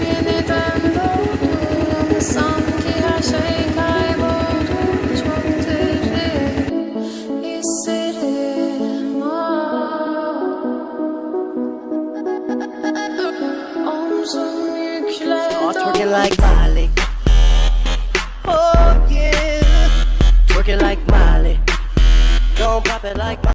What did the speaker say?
Yeniden doğdum sanki her şey kayboldu. Çok derin hislerim omzum yükle Start twerking like Miley. Oh yeah, twerking like Miley. Don't pop it like